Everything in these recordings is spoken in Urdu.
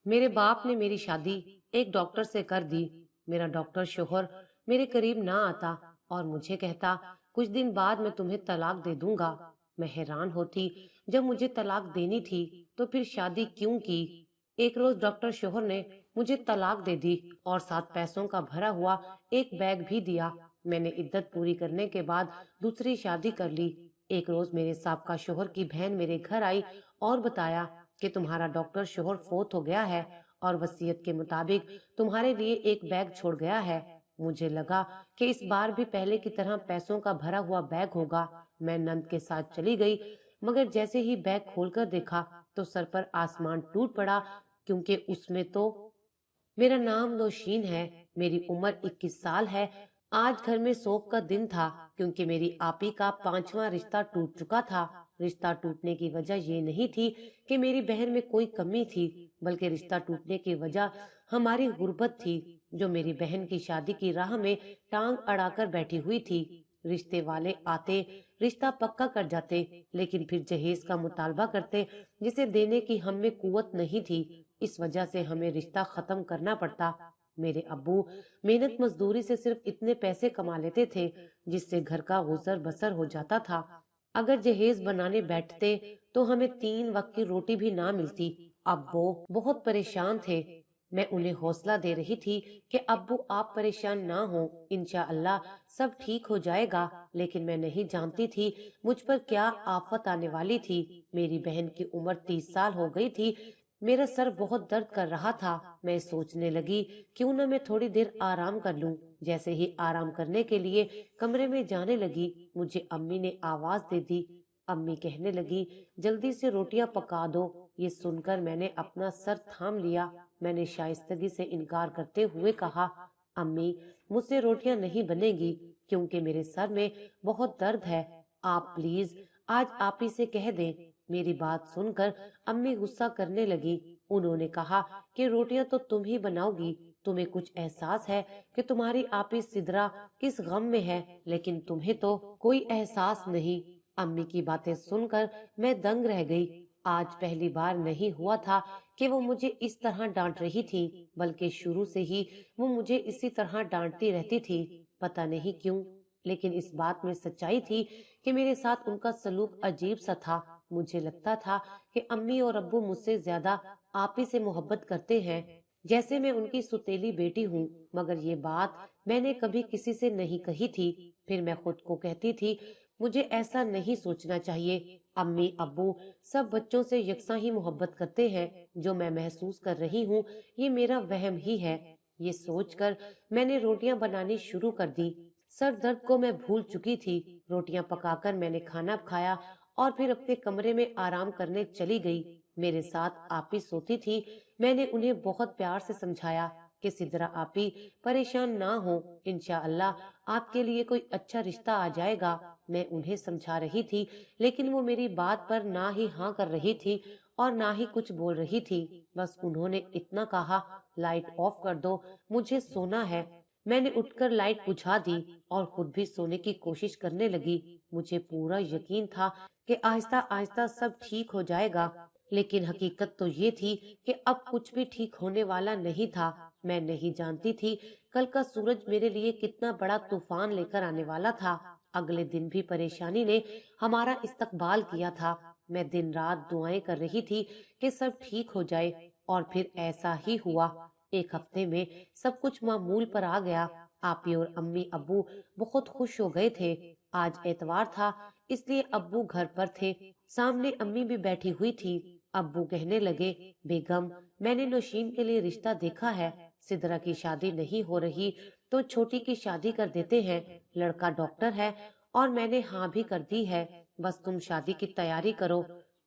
میرے باپ نے میری شادی ایک ڈاکٹر سے کر دی۔ میرا ڈاکٹر شوہر میرے قریب نہ آتا اور مجھے کہتا کچھ دن بعد میں تمہیں طلاق دے دوں گا۔ میں حیران ہوتی، جب مجھے طلاق دینی تھی تو پھر شادی کیوں کی؟ ایک روز ڈاکٹر شوہر نے مجھے طلاق دے دی اور ساتھ پیسوں کا بھرا ہوا ایک بیگ بھی دیا۔ میں نے عدت پوری کرنے کے بعد دوسری شادی کر لی۔ ایک روز میرے سابقہ شوہر کی بہن میرے گھر آئی اور بتایا کہ تمہارا ڈاکٹر شوہر فوت ہو گیا ہے اور وصیت کے مطابق تمہارے لیے ایک بیگ چھوڑ گیا ہے۔ مجھے لگا کہ اس بار بھی پہلے کی طرح پیسوں کا بھرا ہوا بیگ ہوگا۔ میں نند کے ساتھ چلی گئی، مگر جیسے ہی بیگ کھول کر دیکھا تو سر پر آسمان ٹوٹ پڑا، کیونکہ اس میں تو میرا نام نوشین ہے، میری عمر 21 سال ہے۔ آج گھر میں سوگ کا دن تھا، کیونکہ میری آپی کا 5واں رشتہ ٹوٹ چکا تھا۔ رشتہ ٹوٹنے کی وجہ یہ نہیں تھی کہ میری بہن میں کوئی کمی تھی، بلکہ رشتہ ٹوٹنے کی وجہ ہماری غربت تھی، جو میری بہن کی شادی کی راہ میں ٹانگ اڑا کر بیٹھی ہوئی تھی۔ رشتے والے آتے، رشتہ پکا کر جاتے، لیکن پھر جہیز کا مطالبہ کرتے جسے دینے کی ہم میں قوت نہیں تھی۔ اس وجہ سے ہمیں رشتہ ختم کرنا پڑتا۔ میرے ابو محنت مزدوری سے صرف اتنے پیسے کما لیتے تھے جس سے گھر کا گزر بسر ہو جاتا تھا۔ اگر جہیز بنانے بیٹھتے تو ہمیں 3 وقت کی روٹی بھی نہ ملتی۔ اب وہ بہت پریشان تھے۔ میں انہیں حوصلہ دے رہی تھی کہ ابو آپ پریشان نہ ہوں، انشاءاللہ سب ٹھیک ہو جائے گا، لیکن میں نہیں جانتی تھی مجھ پر کیا آفت آنے والی تھی۔ میری بہن کی عمر 30 سال ہو گئی تھی۔ میرا سر بہت درد کر رہا تھا۔ میں سوچنے لگی کیوں نہ میں تھوڑی دیر آرام کر لوں۔ جیسے ہی آرام کرنے کے لیے کمرے میں جانے لگی، مجھے امی نے آواز دے دی۔ امی کہنے لگی جلدی سے روٹیاں پکا دو۔ یہ سن کر میں نے اپنا سر تھام لیا۔ میں نے شائستگی سے انکار کرتے ہوئے کہا، امی مجھ سے روٹیاں نہیں بنے گی، کیونکہ میرے سر میں بہت درد ہے۔ آپ پلیز آج آپی سے کہہ دیں۔ میری بات سن کر امی غصہ کرنے لگی۔ انہوں نے کہا کہ روٹیاں تو تم ہی بناؤ گی، تمہیں کچھ احساس ہے کہ تمہاری آپی سدرا کس غم میں ہے، لیکن تمہیں تو کوئی احساس نہیں۔ امی کی باتیں سن کر میں دنگ رہ گئی۔ آج پہلی بار نہیں ہوا تھا کہ وہ مجھے اس طرح ڈانٹ رہی تھی، بلکہ شروع سے ہی وہ مجھے اسی طرح ڈانٹتی رہتی تھی۔ پتہ نہیں کیوں، لیکن اس بات میں سچائی تھی کہ میرے ساتھ ان کا سلوک عجیب سا تھا۔ مجھے لگتا تھا کہ امی اور ابو مجھ سے زیادہ آپی سے محبت کرتے ہیں، جیسے میں ان کی ستیلی بیٹی ہوں، مگر یہ بات میں نے کبھی کسی سے نہیں کہی تھی۔ پھر میں خود کو کہتی تھی مجھے ایسا نہیں سوچنا چاہیے۔ امی ابو سب بچوں سے یکساں ہی محبت کرتے ہیں۔ جو میں محسوس کر رہی ہوں یہ میرا وہم ہی ہے۔ یہ سوچ کر میں نے روٹیاں بنانی شروع کر دی۔ سر درد کو میں بھول چکی تھی۔ روٹیاں پکا کر میں نے کھانا کھایا اور پھر اپنے کمرے میں آرام کرنے چلی گئی۔ میرے ساتھ آپی سوتی تھی۔ میں نے انہیں بہت پیار سے سمجھایا کہ سدرا آپی پریشان نہ ہو، انشاءاللہ آپ کے لیے کوئی اچھا رشتہ آ جائے گا۔ میں انہیں سمجھا رہی تھی، لیکن وہ میری بات پر نہ ہی ہاں کر رہی تھی اور نہ ہی کچھ بول رہی تھی۔ بس انہوں نے اتنا کہا، لائٹ آف کر دو، مجھے سونا ہے۔ میں نے اٹھ کر لائٹ بجھا دی اور خود بھی سونے کی کوشش کرنے لگی۔ مجھے پورا یقین تھا کہ آہستہ آہستہ سب ٹھیک ہو جائے گا، لیکن حقیقت تو یہ تھی کہ اب کچھ بھی ٹھیک ہونے والا نہیں تھا۔ میں نہیں جانتی تھی کل کا سورج میرے لیے کتنا بڑا طوفان لے کر آنے والا تھا۔ اگلے دن بھی پریشانی نے ہمارا استقبال کیا تھا۔ میں دن رات دعائیں کر رہی تھی کہ سب ٹھیک ہو جائے، اور پھر ایسا ہی ہوا۔ ایک ہفتے میں سب کچھ معمول پر آ گیا۔ آپی اور امی ابو بہت خوش ہو گئے تھے۔ آج اتوار تھا، اس لیے ابو گھر پر تھے۔ سامنے امی بھی بیٹھی ہوئی تھی۔ ابو کہنے لگے، بیگم میں نے نوشین کے لیے رشتہ دیکھا ہے۔ سدرا کی شادی نہیں ہو رہی تو چھوٹی کی شادی کر دیتے ہیں۔ لڑکا ڈاکٹر ہے اور میں نے ہاں بھی کر دی ہے، بس تم شادی کی تیاری کرو۔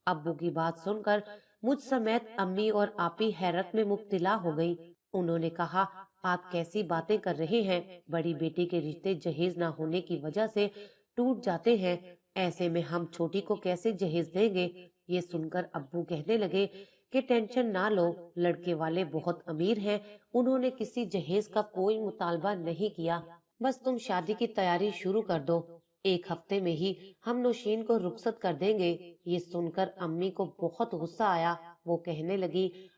ابو کی بات سن کر مجھ سمیت امی اور آپی حیرت میں مبتلا ہو گئی۔ انہوں نے کہا، آپ کیسی باتیں کر رہے ہیں؟ بڑی بیٹی کے رشتے جہیز نہ ہونے کی وجہ سے ٹوٹ جاتے ہیں، ایسے میں ہم چھوٹی کو کیسے جہیز دیں گے؟ یہ سن کر ابو کہنے لگے کہ ٹینشن نہ لو، لڑکے والے بہت امیر ہیں، انہوں نے کسی جہیز کا کوئی مطالبہ نہیں کیا، بس تم شادی کی تیاری شروع کر دو، 1 ہفتے میں ہی ہم نوشین کو رخصت کر دیں گے۔ یہ سن کر امی کو بہت غصہ آیا۔ وہ کہنے لگی،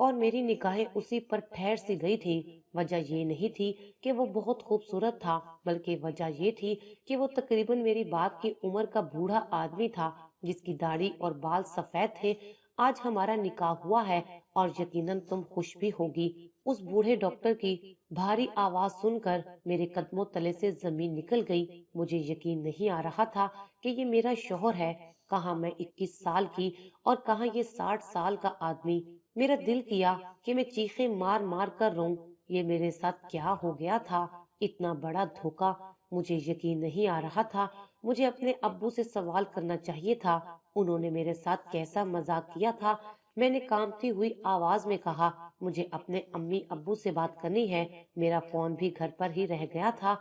اور میری نگاہیں اسی پر ٹھہر سی گئی تھی۔ وجہ یہ نہیں تھی کہ وہ بہت خوبصورت تھا، بلکہ وجہ یہ تھی کہ وہ تقریباً میری باپ کی عمر کا بوڑھا آدمی تھا، جس کی داڑھی اور بال سفید تھے۔ آج ہمارا نکاح ہوا ہے اور یقیناً تم خوش بھی ہوگی۔ اس بوڑھے ڈاکٹر کی بھاری آواز سن کر میرے قدموں تلے سے زمین نکل گئی۔ مجھے یقین نہیں آ رہا تھا کہ یہ میرا شوہر ہے، کہاں میں 21 سال کی اور کہاں یہ 60 سال کا آدمی۔ میرا دل کیا کہ میں چیخیں مار مار کر روں۔ یہ میرے ساتھ کیا ہو گیا تھا؟ اتنا بڑا دھوکا! مجھے یقین نہیں آ رہا تھا۔ مجھے اپنے ابو سے سوال کرنا چاہیے تھا، انہوں نے میرے ساتھ کیسا مذاق کیا تھا۔ میں نے کانپتی ہوئی آواز میں کہا، مجھے اپنے امی ابو سے بات کرنی ہے، میرا فون بھی گھر پر ہی رہ گیا تھا۔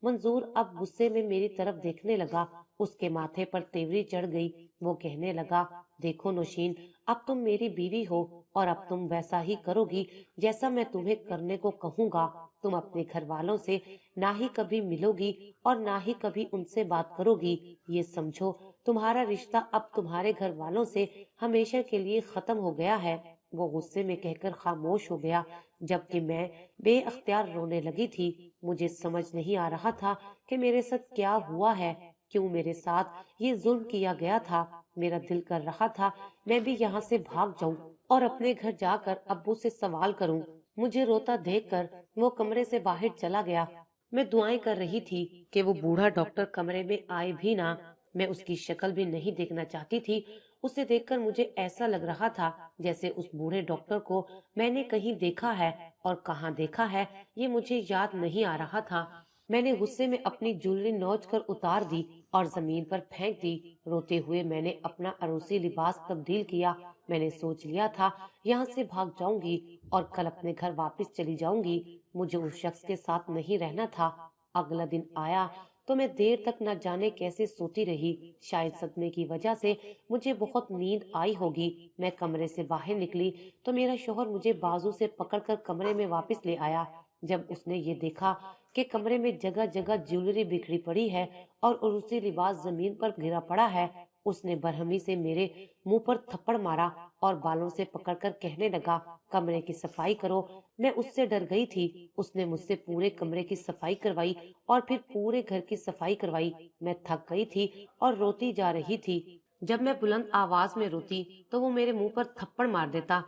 منظور اب غصے میں میری طرف دیکھنے لگا، اس کے ماتھے پر تیوری چڑھ گئی۔ وہ کہنے لگا، دیکھو نوشین، اب تم میری بیوی ہو اور اب تم ویسا ہی کرو گی جیسا میں تمہیں کرنے کو کہوں گا۔ تم اپنے گھر والوں سے نہ ہی کبھی ملو گی اور نہ ہی کبھی ان سے بات کرو گی۔ یہ سمجھو تمہارا رشتہ اب تمہارے گھر والوں سے ہمیشہ کے لیے ختم ہو گیا ہے۔ وہ غصے میں کہہ کر خاموش ہو گیا، جبکہ میں بے اختیار رونے لگی تھی۔ مجھے سمجھ نہیں آ رہا تھا کہ میرے ساتھ کیا ہوا ہے، کیوں میرے ساتھ یہ ظلم کیا گیا تھا۔ میرا دل کر رہا تھا میں بھی یہاں سے بھاگ جاؤں اور اپنے گھر جا کر ابو سے سوال کروں۔ مجھے روتا دیکھ کر وہ کمرے سے باہر چلا گیا۔ میں دعائیں کر رہی تھی کہ وہ بوڑھا ڈاکٹر کمرے میں آئے بھی نہ۔ میں اس کی شکل بھی نہیں دیکھنا چاہتی تھی۔ اسے دیکھ کر مجھے ایسا لگ رہا تھا جیسے اس بوڑھے ڈاکٹر کو میں نے کہیں دیکھا ہے، اور کہاں دیکھا ہے یہ مجھے یاد نہیں آ رہا تھا۔ میں نے غصے میں اپنی جویلری نوچ کر اتار دی اور زمین پر پھینک دی۔ روتے ہوئے میں نے اپنا عروسی لباس تبدیل کیا۔ میں نے سوچ لیا تھا یہاں سے بھاگ جاؤں گی اور کل اپنے گھر واپس چلی جاؤں گی۔ مجھے اس شخص کے ساتھ نہیں رہنا تھا۔ اگلا دن آیا تو میں دیر تک نہ جانے کیسے سوتی رہی۔ شاید صدمے کی وجہ سے مجھے بہت نیند آئی ہوگی۔ میں کمرے سے باہر نکلی تو میرا شوہر مجھے بازو سے پکڑ کر کمرے میں واپس لے آیا۔ جب اس نے یہ دیکھا کہ کمرے میں جگہ جگہ جیولری بکھری پڑی ہے اور عروسی لباس زمین پر گرا پڑا ہے، اس نے برہمی سے میرے منہ پر تھپڑ مارا اور بالوں سے پکڑ کر کہنے لگا، کمرے کی صفائی کرو۔ میں اس سے ڈر گئی تھی۔ اس نے مجھ سے پورے کمرے کی صفائی کروائی اور پھر پورے گھر کی صفائی کروائی۔ میں تھک گئی تھی اور روتی جا رہی تھی۔ جب میں بلند آواز میں روتی تو وہ میرے منہ پر تھپڑ مار دیتا۔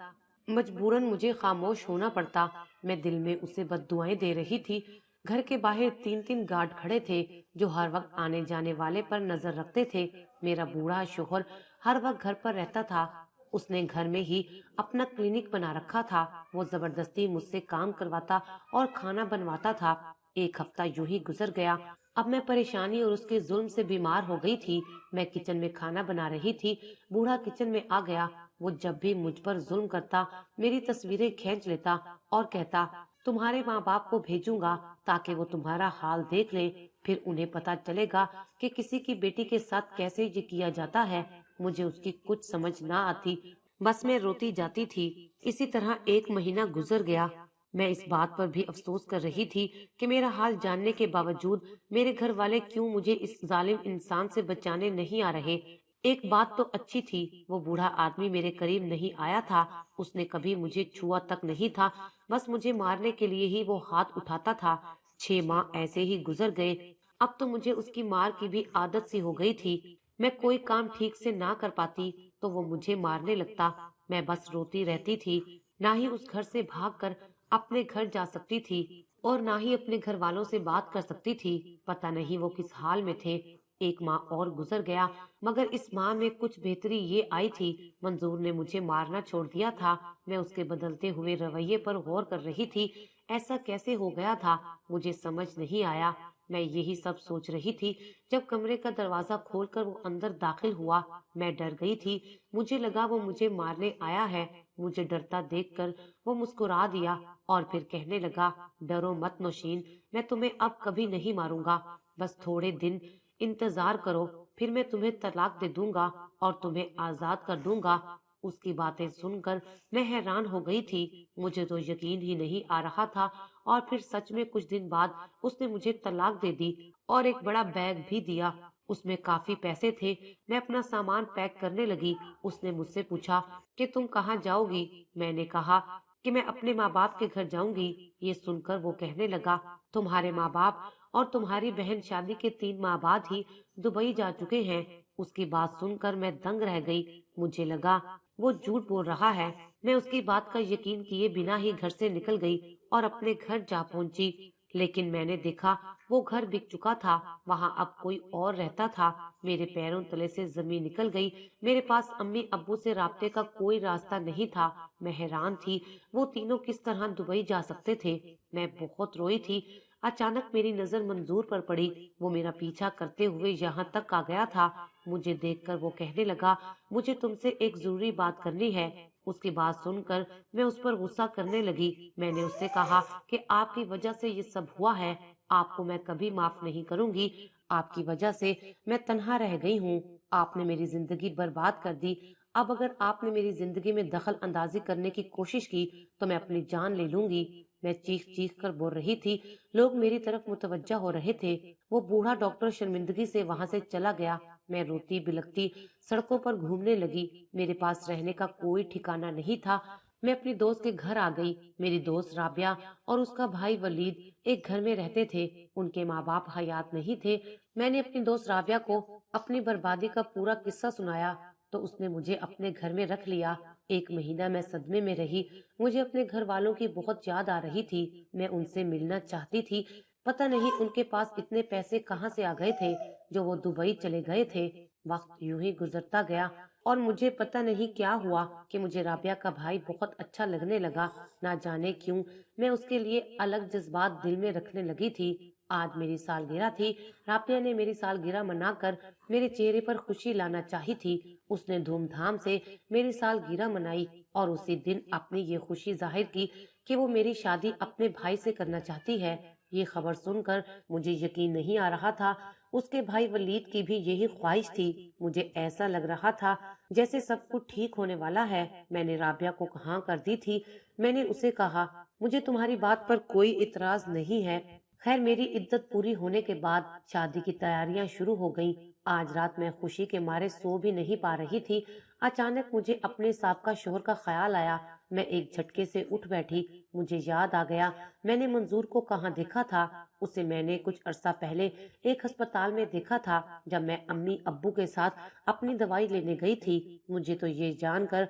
مجبوراً مجھے خاموش ہونا پڑتا۔ میں دل میں اسے بد دعائیں دے رہی تھی۔ گھر کے باہر 3 گارڈ کھڑے تھے جو ہر وقت آنے جانے والے پر نظر رکھتے تھے۔ میرا بوڑھا شوہر ہر وقت گھر پر رہتا تھا۔ اس نے گھر میں ہی اپنا کلینک بنا رکھا تھا۔ وہ زبردستی مجھ سے کام کرواتا اور کھانا بنواتا تھا۔ ایک ہفتہ یوں ہی گزر گیا۔ اب میں پریشانی اور اس کے ظلم سے بیمار ہو گئی تھی۔ میں کچن میں کھانا بنا رہی تھی، بوڑھا کچن میں آ گیا۔ وہ جب بھی مجھ پر ظلم کرتا میری تصویریں کھینچ لیتا اور کہتا، تمہارے ماں باپ کو بھیجوں گا تاکہ وہ تمہارا حال دیکھ لیں، پھر انہیں پتا چلے گا کہ کسی کی بیٹی کے ساتھ کیسے یہ کیا جاتا ہے۔ مجھے اس کی کچھ سمجھ نہ آتی، بس میں روتی جاتی تھی۔ اسی طرح 1 مہینہ گزر گیا۔ میں اس بات پر بھی افسوس کر رہی تھی کہ میرا حال جاننے کے باوجود میرے گھر والے کیوں مجھے اس ظالم انسان سے بچانے نہیں آ رہے۔ ایک بات تو اچھی تھی، وہ بوڑھا آدمی میرے قریب نہیں آیا تھا۔ اس نے کبھی مجھے چھوا تک نہیں تھا، بس مجھے مارنے کے لیے ہی وہ ہاتھ اٹھاتا تھا۔ 6 ماہ ایسے ہی گزر گئے۔ اب تو مجھے اس کی مار کی بھی عادت سی ہو گئی تھی۔ میں کوئی کام ٹھیک سے نہ کر پاتی تو وہ مجھے مارنے لگتا۔ میں بس روتی رہتی تھی، نہ ہی اس گھر سے بھاگ کر اپنے گھر جا سکتی تھی اور نہ ہی اپنے گھر والوں سے بات کر سکتی تھی۔ پتہ نہیں وہ کس حال میں تھے۔ 1 ماہ اور گزر گیا، مگر اس ماہ میں کچھ بہتری یہ آئی تھی، منظور نے مجھے مارنا چھوڑ دیا تھا۔ میں اس کے بدلتے ہوئے رویے پر غور کر رہی تھی۔ ایسا کیسے ہو گیا تھا مجھے سمجھ نہیں آیا۔ میں یہی سب سوچ رہی تھی جب کمرے کا دروازہ کھول کر وہ اندر داخل ہوا۔ میں ڈر گئی تھی، مجھے لگا وہ مجھے مارنے آیا ہے۔ مجھے ڈرتا دیکھ کر وہ مسکرا دیا اور پھر کہنے لگا، ڈرو مت نوشین، میں تمہیں اب کبھی نہیں ماروں گا، بس تھوڑے دن انتظار کرو، پھر میں تمہیں طلاق دے دوں گا اور تمہیں آزاد کر دوں گا۔ اس کی باتیں سن کر میں حیران ہو گئی تھی۔ مجھے تو یقین ہی نہیں آ رہا تھا، اور پھر سچ میں کچھ دن بعد اس نے مجھے طلاق دے دی اور ایک بڑا بیگ بھی دیا اس میں کافی پیسے تھے۔ میں اپنا سامان پیک کرنے لگی۔ اس نے مجھ سے پوچھا کہ تم کہاں جاؤ گی؟ میں نے کہا کہ میں اپنے ماں باپ کے گھر جاؤں گی۔ یہ سن کر وہ کہنے لگا، تمہارے ماں باپ اور تمہاری بہن شادی کے 3 ماہ بعد ہی دبئی جا چکے ہیں۔ اس کی بات سن کر میں دنگ رہ گئی۔ مجھے لگا وہ جھوٹ بول رہا ہے۔ میں اس کی بات کا یقین کیے بنا ہی گھر سے نکل گئی اور اپنے گھر جا پہنچی، لیکن میں نے دیکھا وہ گھر بک چکا تھا، وہاں اب کوئی اور رہتا تھا۔ میرے پیروں تلے سے زمین نکل گئی۔ میرے پاس امی ابو سے رابطے کا کوئی راستہ نہیں تھا۔ میں حیران تھی وہ تینوں کس طرح دبئی جا سکتے تھے۔ میں بہت روئی تھی۔ اچانک میری نظر منظور پر پڑی۔ وہ میرا پیچھا کرتے ہوئے یہاں تک آ گیا تھا۔ مجھے دیکھ کر وہ کہنے لگا، مجھے تم سے ایک ضروری بات کرنی ہے۔ اس کی بات سن کر میں اس پر غصہ کرنے لگی۔ میں نے اس سے کہا کہ آپ کی وجہ سے یہ سب ہوا ہے، آپ کو میں کبھی معاف نہیں کروں گی۔ آپ کی وجہ سے میں تنہا رہ گئی ہوں۔ آپ نے میری زندگی برباد کر دی۔ اب اگر آپ نے میری زندگی میں دخل اندازی کرنے کی کوشش کی تو میں اپنی جان لے لوں گی۔ میں چیخ چیخ کر بول رہی تھی۔ لوگ میری طرف متوجہ ہو رہے تھے۔ وہ بوڑھا ڈاکٹر شرمندگی سے وہاں سے چلا گیا۔ میں روتی بلکتی سڑکوں پر گھومنے لگی۔ میرے پاس رہنے کا کوئی ٹھکانہ نہیں تھا۔ میں اپنی دوست کے گھر آ گئی۔ میری دوست رابعہ اور اس کا بھائی ولید ایک گھر میں رہتے تھے۔ ان کے ماں باپ حیات نہیں تھے۔ میں نے اپنی دوست رابعہ کو اپنی بربادی کا پورا قصہ سنایا تو اس نے مجھے اپنے گھر میں رکھ لیا۔ 1 مہینہ میں صدمے میں رہی۔ مجھے اپنے گھر والوں کی بہت یاد آ رہی تھی۔ میں ان سے ملنا چاہتی تھی۔ پتہ نہیں ان کے پاس اتنے پیسے کہاں سے آ گئے تھے جو وہ دبئی چلے گئے تھے۔ وقت یوں ہی گزرتا گیا اور مجھے پتہ نہیں کیا ہوا کہ مجھے رابعہ کا بھائی بہت اچھا لگنے لگا۔ نہ جانے کیوں میں اس کے لیے الگ جذبات دل میں رکھنے لگی تھی۔ آج میری سالگرہ تھی۔ رابعہ نے میری سالگرہ منا کر میرے چہرے پر خوشی لانا چاہی تھی۔ اس نے دھوم دھام سے میری سالگرہ منائی اور اسی دن اپنی یہ خوشی ظاہر کی کہ وہ میری شادی اپنے بھائی سے کرنا چاہتی ہے۔ یہ خبر سن کر مجھے یقین نہیں آ رہا تھا۔ اس کے بھائی ولید کی بھی یہی خواہش تھی۔ مجھے ایسا لگ رہا تھا جیسے سب کچھ ٹھیک ہونے والا ہے۔ میں نے رابعہ کو کہاں کر دی تھی۔ میں نے اسے کہا، مجھے تمہاری بات پر کوئی اعتراض نہیں ہے۔ خیر میری عدت پوری ہونے کے بعد شادی کی تیاریاں شروع ہو گئیں۔ آج رات میں خوشی کے مارے سو بھی نہیں پا رہی تھی۔ اچانک مجھے اپنے سابقہ شوہر کا خیال آیا۔ میں ایک جھٹکے سے اٹھ بیٹھی۔ مجھے یاد آ گیا میں نے منظور کو کہاں دیکھا تھا۔ اسے میں نے کچھ عرصہ پہلے ایک ہسپتال میں دیکھا تھا جب میں امی ابو کے ساتھ اپنی دوائی لینے گئی تھی۔ مجھے تو یہ جان کر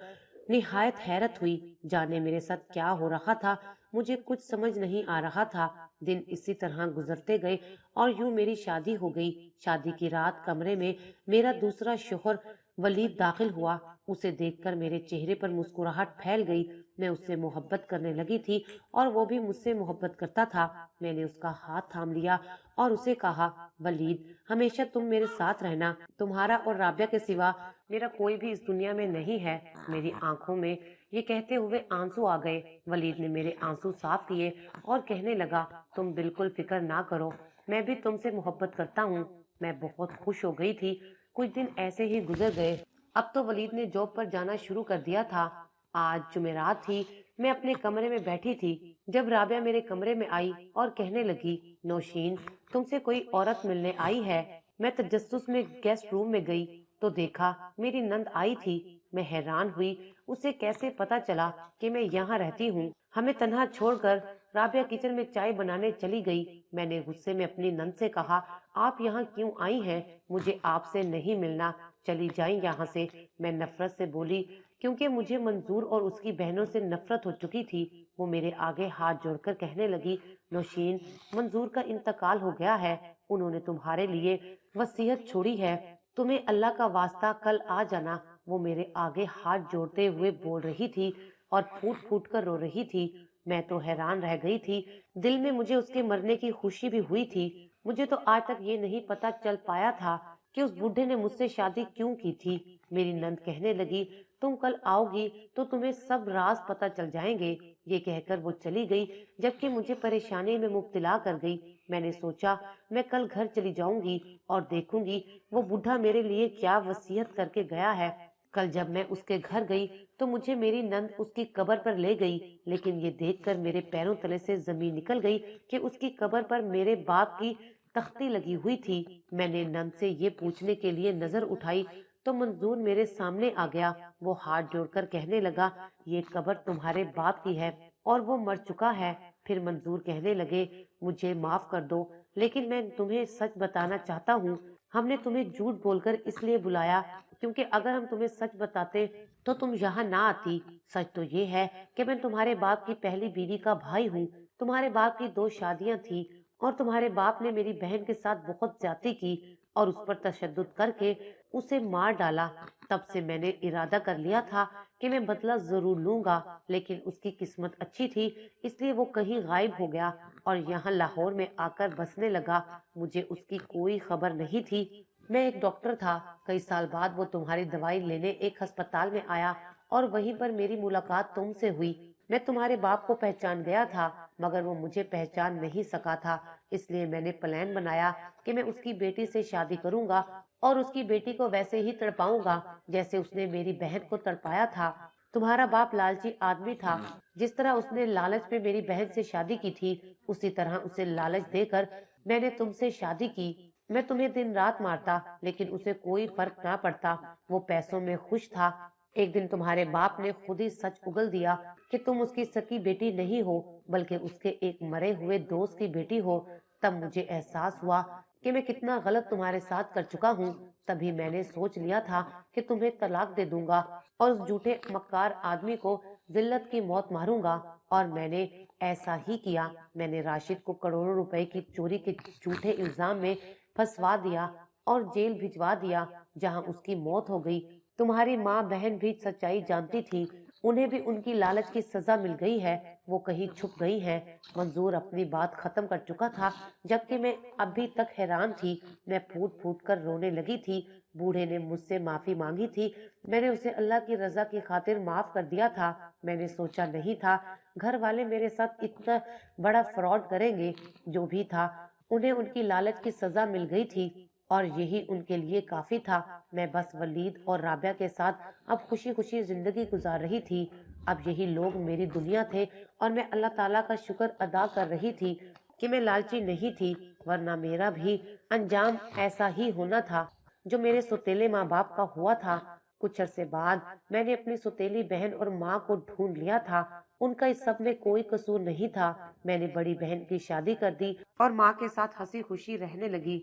نہایت حیرت ہوئی۔ جانے میرے ساتھ کیا ہو رہا تھا مجھے کچھ سمجھ نہیں آ رہا تھا۔ دن اسی طرح گزرتے گئے اور یوں میری شادی ہو گئی۔ شادی کی رات کمرے میں میرا دوسرا شوہر ولید داخل ہوا۔ اسے دیکھ کر میرے چہرے پر مسکراہٹ پھیل گئی۔ میں اس سے محبت کرنے لگی تھی اور وہ بھی مجھ سے محبت کرتا تھا۔ میں نے اس کا ہاتھ تھام لیا اور اسے کہا، ولید ہمیشہ تم میرے ساتھ رہنا۔ تمہارا اور رابعہ کے سوا میرا کوئی بھی اس دنیا میں نہیں ہے۔ میری آنکھوں میں یہ کہتے ہوئے آنسو آ گئے۔ ولید نے میرے آنسو صاف کیے اور کہنے لگا، تم بالکل فکر نہ کرو، میں بھی تم سے محبت کرتا ہوں۔ میں بہت خوش ہو گئی تھی۔ کچھ دن ایسے ہی گزر گئے۔ اب تو ولید نے جاب پر جانا شروع کر دیا تھا۔ آج جمعرات تھی۔ میں اپنے کمرے میں بیٹھی تھی جب رابعہ میرے کمرے میں آئی اور کہنے لگی، نوشین تم سے کوئی عورت ملنے آئی ہے۔ میں تجسس میں گیسٹ روم میں گئی تو دیکھا میری نند آئی تھی۔ میں حیران ہوئی اسے کیسے پتا چلا کہ میں یہاں رہتی ہوں۔ ہمیں تنہا چھوڑ کر رابعہ کچن میں چائے بنانے چلی گئی۔ میں نے غصے میں اپنی نند سے کہا، آپ یہاں کیوں آئی ہیں؟ مجھے آپ سے نہیں ملنا، چلی جائیں یہاں سے۔ میں نفرت سے بولی کیونکہ مجھے منظور اور اس کی بہنوں سے نفرت ہو چکی تھی۔ وہ میرے آگے ہاتھ جوڑ کر کہنے لگی، نوشین منظور کا انتقال ہو گیا ہے، انہوں نے تمہارے لیے وصیت چھوڑی ہے، تمہیں اللہ کا واسطہ کل آ جانا۔ وہ میرے آگے ہاتھ جوڑتے ہوئے بول رہی تھی اور پھوٹ پھوٹ کر رو رہی تھی۔ میں تو حیران رہ گئی تھی۔ دل میں مجھے اس کے مرنے کی خوشی بھی ہوئی تھی۔ مجھے تو آج تک یہ نہیں پتا چل پایا تھا کہ اس بڈھے نے مجھ سے شادی کیوں کی تھی۔ میری نند کہنے لگی، تم کل آؤ گی تو تمہیں سب راز پتہ چل جائیں گے۔ یہ کہہ کر وہ چلی گئی جبکہ مجھے پریشانی میں مبتلا کر گئی۔ میں نے سوچا میں کل گھر چلی جاؤں گی اور دیکھوں گی وہ بڈھا میرے لیے کیا وصیت کر کے گیا ہے۔ کل جب میں اس کے گھر گئی تو مجھے میری نند اس کی قبر پر لے گئی، لیکن یہ دیکھ کر میرے پیروں تلے سے زمین نکل گئی کہ اس کی قبر پر میرے باپ کی تختی لگی ہوئی تھی۔ میں نے نند سے یہ پوچھنے کے لیے نظر اٹھائی تو منظور میرے سامنے آ گیا۔ وہ ہاتھ جوڑ کر کہنے لگا، یہ قبر تمہارے باپ کی ہے اور وہ مر چکا ہے۔ پھر منظور کہنے لگے، مجھے معاف کر دو، لیکن میں تمہیں سچ بتانا چاہتا ہوں۔ ہم نے تمہیں جھوٹ بول کر اس لیے بلایا کیونکہ اگر ہم تمہیں سچ بتاتے تو تم یہاں نہ آتی۔ سچ تو یہ ہے کہ میں تمہارے باپ کی پہلی بیوی کا بھائی ہوں۔ تمہارے باپ کی 2 شادیاں تھی اور تمہارے باپ نے میری بہن کے ساتھ بہت زیادتی کی اور اس پر تشدد کر کے اسے مار ڈالا۔ تب سے میں نے ارادہ کر لیا تھا کہ میں بدلہ ضرور لوں گا، لیکن اس کی قسمت اچھی تھی اس لیے وہ کہیں غائب ہو گیا اور یہاں لاہور میں آ کر بسنے لگا۔ مجھے اس کی کوئی خبر نہیں تھی۔ میں ایک ڈاکٹر تھا۔ کئی سال بعد وہ تمہاری دوائی لینے ایک ہسپتال میں آیا اور وہیں پر میری ملاقات تم سے ہوئی۔ میں تمہارے باپ کو پہچان گیا تھا مگر وہ مجھے پہچان نہیں سکا تھا، اس لیے میں نے پلان بنایا کہ میں اس کی بیٹی سے شادی کروں گا اور اس کی بیٹی کو ویسے ہی تڑپاؤں گا جیسے اس نے میری بہن کو تڑپایا تھا۔ تمہارا باپ لالچی آدمی تھا۔ جس طرح اس نے لالچ میں میری بہن سے شادی کی تھی اسی طرح اسے لالچ دے کر میں نے تم سے شادی کی۔ میں تمہیں دن رات مارتا لیکن اسے کوئی فرق نہ پڑتا، وہ پیسوں میں خوش تھا۔ ایک دن تمہارے باپ نے خود ہی سچ اگل دیا کہ تم اس کی سکی بیٹی نہیں ہو بلکہ اس کے ایک مرے ہوئے دوست کی بیٹی ہو۔ تب مجھے احساس ہوا کہ میں کتنا غلط تمہارے ساتھ کر چکا ہوں۔ تبھی میں نے سوچ لیا تھا کہ تمہیں طلاق دے دوں گا اور اس جھوٹے مکار آدمی کو ذلت کی موت ماروں گا، اور میں نے ایسا ہی کیا۔ میں نے راشد کو کروڑوں روپے کی چوری کے جھوٹے الزام میں پھنسوا دیا اور جیل بھجوا دیا جہاں اس کی موت ہو گئی۔ تمہاری ماں بہن بھی سچائی جانتی تھی، انہیں بھی ان کی لالچ کی سزا مل گئی ہے، وہ کہیں چھپ گئی ہیں۔ منظور اپنی بات ختم کر چکا تھا جبکہ میں ابھی تک حیران تھی۔ میں پھوٹ پھوٹ کر رونے لگی تھی۔ بوڑھے نے مجھ سے معافی مانگی تھی، میں نے اسے اللہ کی رضا کی خاطر معاف کر دیا تھا۔ میں نے سوچا نہیں تھا گھر والے میرے ساتھ اتنا بڑا فراڈ کریں گے۔ جو بھی تھا انہیں ان کی لالچ کی سزا مل گئی تھی اور یہی ان کے لیے کافی تھا۔ میں بس ولید اور رابعہ کے ساتھ اب خوشی خوشی زندگی گزار رہی تھی۔ اب یہی لوگ میری دنیا تھے اور میں اللہ تعالیٰ کا شکر ادا کر رہی تھی کہ میں لالچی نہیں تھی، ورنہ میرا بھی انجام ایسا ہی ہونا تھا جو میرے سوتیلے ماں باپ کا ہوا تھا۔ کچھ عرصے بعد میں نے اپنی سوتیلی بہن اور ماں کو ڈھونڈ لیا تھا۔ ان کا اس سب میں کوئی قصور نہیں تھا۔ میں نے بڑی بہن کی شادی کر دی اور ماں کے ساتھ ہنسی خوشی رہنے لگی۔